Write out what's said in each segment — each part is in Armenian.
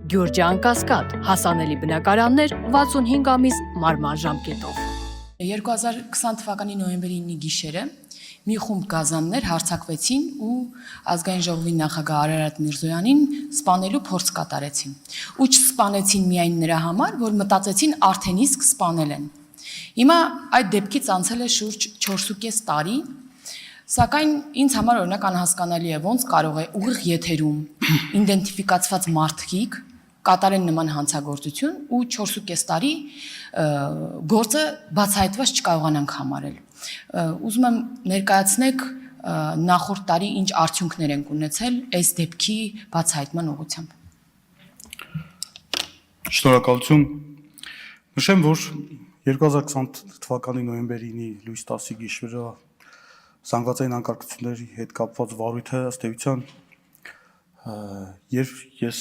Գյուրջան Կասկադ, հասանելի բնակարաններ 65 ամիս մարման ժամկետով։ 2020 թվականի նոյեմբերի 9-ի գիշերը մի խումբ գազաններ հարձակվեցին ու ազգային ժողովի նախագահ Արարատ Միրզոյանին սպանելու փորձ կատարեցին։ Ու չսպանեցին միայն նրա համար, որ մտածեցին արդեն իսկ սպանել են։ Հիմա այդ դեպքից անցել է շուրջ 4.5 տարի, սակայն ինձ համար օրինակ անհասկանալի է ոնց կարող է ուղիղ եթերում իդենտիֆիկացված մարդիկ կատարեն նման հանցագործություն ու 4.5 տարի գործը բացահայտված չկարողանանք համարել։ Ուզում եմ ներկայացնեք նախորդ տարի ինչ արդյունքներ են ունեցել այս դեպքի բացահայտման ուղղությամբ։ Շնորհակալություն։ Նշեմ, որ 2020 թվականի նոյեմբերի 9-ի լույս 10-ի գիշերը զանգվածային անկարգությունների հետ կապված վարույթը ըստ էության երբ ես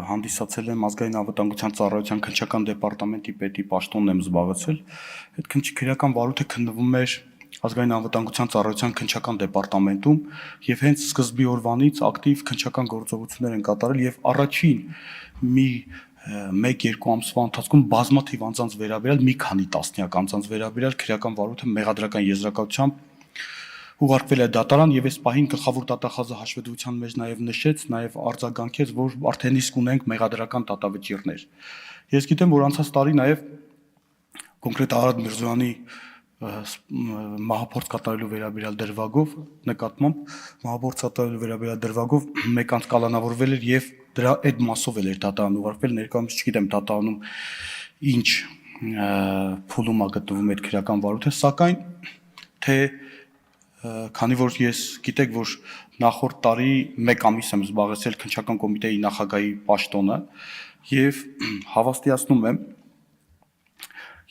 հանդիսացել եմ ազգային անվտանգության ծառայության քննչական դեպարտամենտի պետի պաշտոնն եմ զբաղեցել, այդ քննչական վարույթը քննվում էր ազգային անվտանգության ծառայության քննչական դեպարտամենտում եւ հենց սկզբի օրվանից ակտիվ քննչական գործողություններ են կատարել եւ առաջին մի 1-2 ամսվա ընթացքում բազմաթիվ անձանց վերաբերյալ մի քանի տասնյակ անձանց վերաբերյալ քրեական վարույթը մեղադրական եզրակացությամբ ուղարկվել է դատարան եւ այս պահին գլխավոր դատախազը հաշվետվության մեջ նաեւ նշեց, նաեւ արձագանքեց, որ արդեն իսկ ունենք մեղադրական դատավճիռներ։ Ես գիտեմ, որ անցած տարի նաեւ կոնկրետ Արարատ Միրզոյանի մահափորձ կատարելու վերաբերյալ դրվագով նկատմամբ մահափորձ կատարելու վերաբերյալ դրվագով մեկ անց կալանավորվել էր եւ դրա այդ մասով էր դատարան ուղարկվել, ներկայումս չգիտեմ դատարանում ինչ փուլում է գտնվում այդ քրեական վարույթը, սակայն թե քանի որ ես գիտեք, որ նախորդ տարի 1 ամիս եմ զբաղեցրել քննչական կոմիտեի նախագահի պաշտոնը եւ հավաստիացնում եմ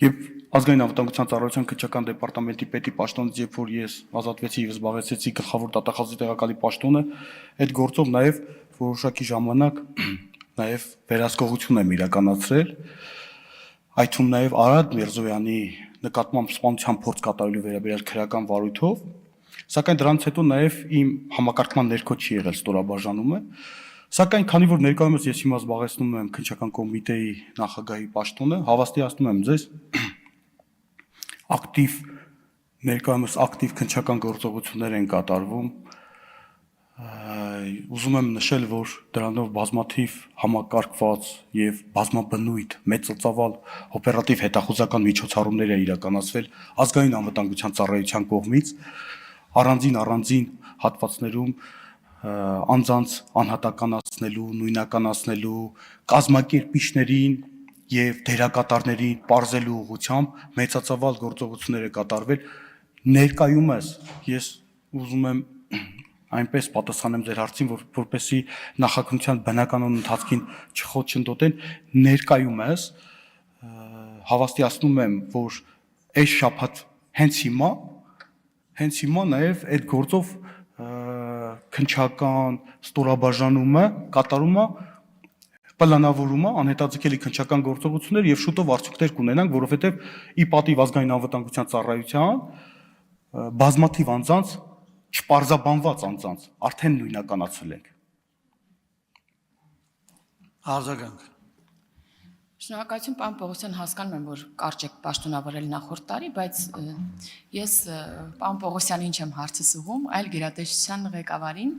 եւ ազգային անվտանգության ծառայության քննչական դեպարտամենտի պետի պաշտոնից երբ որ ես ազատվեցի եւ զբաղեցեցի գլխավոր դատախազի տեղակալի պաշտոնը, այդ գործով նաեւ որոշակի ժամանակ նաեւ վերահսկողություն եմ իրականացրել, այդ թվում նաեւ Արարատ Միրզոյանի նկատմամբ սպանության փորձ կատարելու վերաբերյալ քրեական վարույթով, սակայն դրանից հետո նաեւ իմ համակարգման ներքո չի եղել ստորաբաժանումը, սակայն քանի որ ներկայումս ես հիմա զբաղեցնում եմ քննչական կոմիտեի նախագահի պաշտոնը, հավաստիացնում եմ ձեզ ներկայումս ակտիվ քննչական գործողություններ են կատարվում, ուզում եմ նշել, որ դրանով բազմաթիվ համակարգված եւ բազմաբնույթ մեծ ծավալ օպերատիվ հետախուզական միջոցառումներ է իրականացվել ազգային անվտանգության ծառայության կողմից առանձին հատվածներում անձանց անհատականացնելու, նույնականացնելու, կազմակերպիչներին եւ դերակատարներին պարզելու ուղղությամբ մեծածավալ գործողություններ է կատարվել ներկայումս ես ուզում եմ այնպես պատասխանեմ ձեր հարցին, որպեսզի նախաքննության բնականոն ընթացքին չխոչընդոտեն, ներկայումս հավաստիացնում եմ, որ այս շաբաթ հենց հիմա նաև այդ գործով քննչական ստորաբաժանումը կատարում է պլանավորում է անհետաձգելի քննչական գործողություններ եւ շուտով արդյունքներ կունենանք, որովհետեւ ի պատիվ ազգային անվտանգության ծառայության բազմաթիվ անձանց չպարզաբանված անձանց արդեն նույնականացրել ենք։ Արձագանք։ Շնորհակալություն, պարոն Պողոսյան, հասկանում եմ, որ կարճ եք պաշտոնավարել նախորդ տարի, բայց ես պարոն Պողոսյանին չեմ հարցս ուղում, այլ գերատեսչության ղեկավարին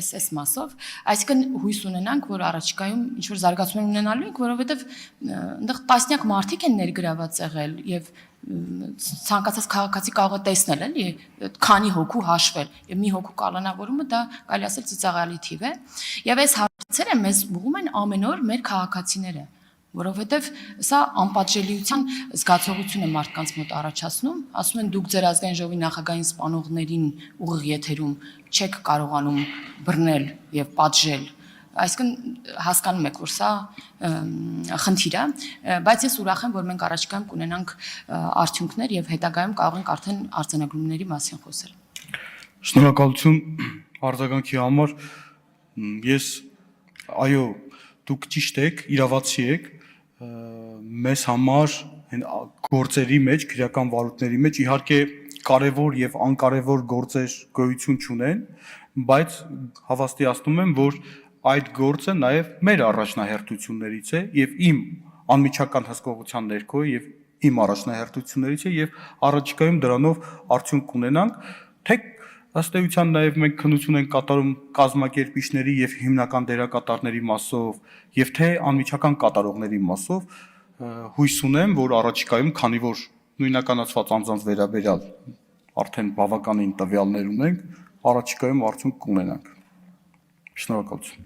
այս մասով, այսինքն հույս ունենանք, որ առաջիկայում ինչ-որ զարգացումներ ունենալու ենք, որովհետև այնտեղ տասնյակ մարդիկ են ներգրաված եղել եւ ցանկացած քաղաքացի կարող է տեսնել, էլի, քանի հոգու հաշվել եւ մի հոգու կալանավորումը դա կարելի ասել ծիծաղալի թիվ է եւ այս հարցերը մեզ ուղղում են ամեն օր մեր քաղաքացիները, որովհետեւ սա անպատժելիության զգացողություն է մարդկանց մոտ առաջացնում, ասում են դուք ձեր ազգային ժողովի նախագահային սպանողներին ուղիղ եթերում չեք կարողանում բռնել եւ պատժել, այսինքն հասկանում եք, որ սա խնդիր է, բայց ես ուրախ եմ, որ մենք առաջիկայում կունենանք արդյունքներ եւ հետագայում կարող ենք արդեն արձանագրումների մասին խոսել։ Շնորհակալություն արձագանքի համար։ Ես այո, դուք ճիշտ եք, իրավացի եք, մեզ համար գործերի մեջ, քրեական վարույթների մեջ իհարկե կարևոր եւ անկարևոր գործեր գոյություն չունեն, բայց հավաստիացնում եմ, որ այդ գործը նաև մեր առաջնահերթություններից է եւ իմ անմիջական հսկողության ներքո եւ իմ առաջնահերթություններից է եւ առաջիկայում դրանով արդյունք կունենանք, թե ըստ էության նաև մենք քննություն ենք կատարում կազմակերպիչների եւ հիմնական դերակատարների մասով եւ թե անմիջական կատարողների մասով, հույս ունեմ, որ առաջիկայում, քանի որ նույնականացված անձանց վերաբերյալ արդեն բավականին տվյալներ ունենք, առաջիկայում արդյունք կունենանք։ Շնորհակալություն։